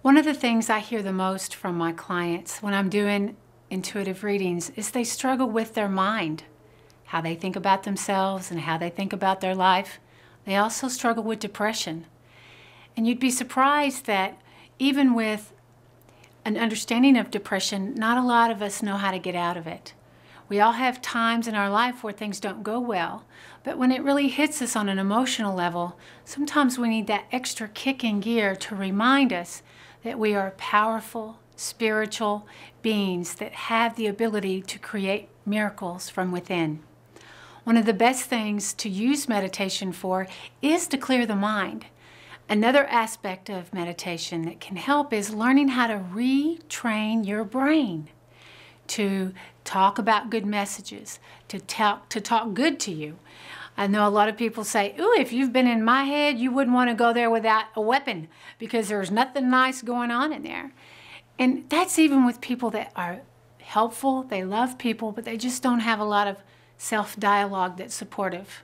One of the things I hear the most from my clients when I'm doing intuitive readings is they struggle with their mind, how they think about themselves and how they think about their life. They also struggle with depression. And you'd be surprised that even with an understanding of depression, not a lot of us know how to get out of it. We all have times in our life where things don't go well, but when it really hits us on an emotional level, sometimes we need that extra kick in gear to remind us that we are powerful, spiritual beings that have the ability to create miracles from within. One of the best things to use meditation for is to clear the mind. Another aspect of meditation that can help is learning how to retrain your brain to talk about good messages, to talk good to you. I know a lot of people say, ooh, if you've been in my head, you wouldn't want to go there without a weapon because there's nothing nice going on in there. And that's even with people that are helpful, they love people, but they just don't have a lot of self-dialogue that's supportive.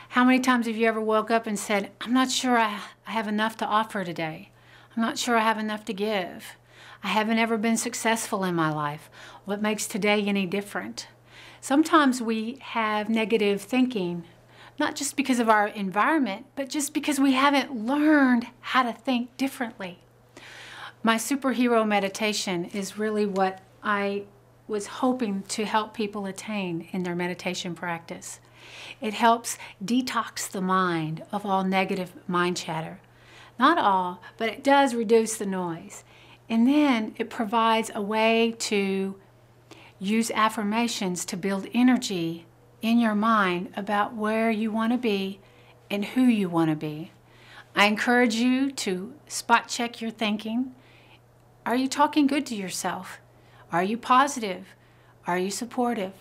How many times have you ever woke up and said, I'm not sure I have enough to offer today. I'm not sure I have enough to give. I haven't ever been successful in my life. What makes today any different? Sometimes we have negative thinking, not just because of our environment, but just because we haven't learned how to think differently. My superhero meditation is really what I was hoping to help people attain in their meditation practice. It helps detox the mind of all negative mind chatter. Not all, but it does reduce the noise. And then it provides a way to use affirmations to build energy in your mind about where you want to be and who you want to be. I encourage you to spot check your thinking. Are you talking good to yourself? Are you positive? Are you supportive?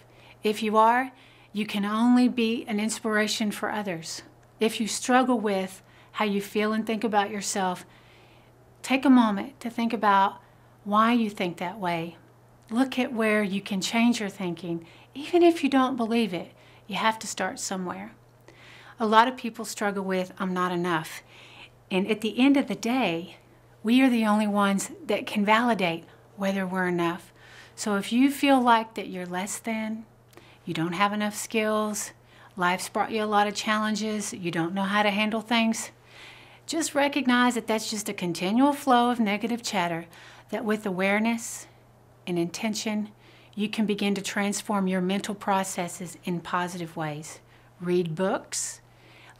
If you are, you can only be an inspiration for others. If you struggle with how you feel and think about yourself, take a moment to think about why you think that way. Look at where you can change your thinking. Even if you don't believe it, you have to start somewhere. A lot of people struggle with, I'm not enough. And at the end of the day, we are the only ones that can validate whether we're enough. So if you feel like that you're less than, you don't have enough skills, life's brought you a lot of challenges, you don't know how to handle things, just recognize that that's just a continual flow of negative chatter, that with awareness and intention, you can begin to transform your mental processes in positive ways. Read books,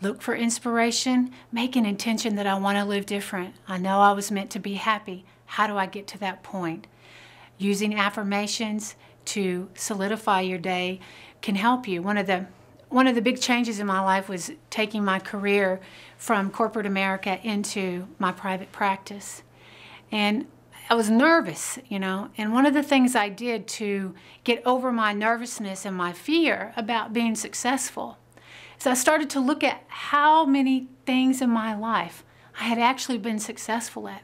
look for inspiration, make an intention that I want to live different. I know I was meant to be happy. How do I get to that point? Using affirmations to solidify your day can help you. One of the big changes in my life was taking my career from corporate America into my private practice. And I was nervous, and one of the things I did to get over my nervousness and my fear about being successful is I started to look at how many things in my life I had actually been successful at.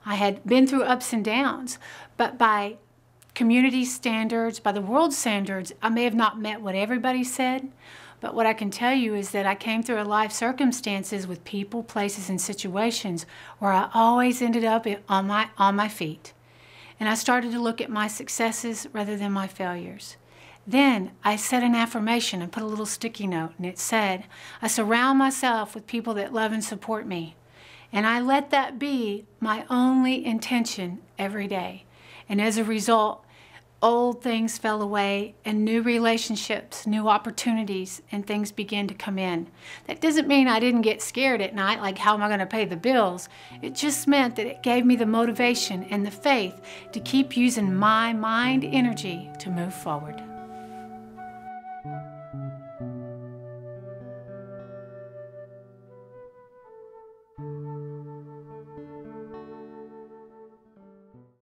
I had been through ups and downs, but by community standards, by the world standards, I may have not met what everybody said, but what I can tell you is that I came through a life circumstances with people, places, and situations where I always ended up on my feet. And I started to look at my successes rather than my failures. Then I said an affirmation and put a little sticky note, and it said, I surround myself with people that love and support me. And I let that be my only intention every day. And as a result, old things fell away and new relationships, new opportunities, and things began to come in. That doesn't mean I didn't get scared at night, like how am I going to pay the bills? It just meant that it gave me the motivation and the faith to keep using my mind energy to move forward.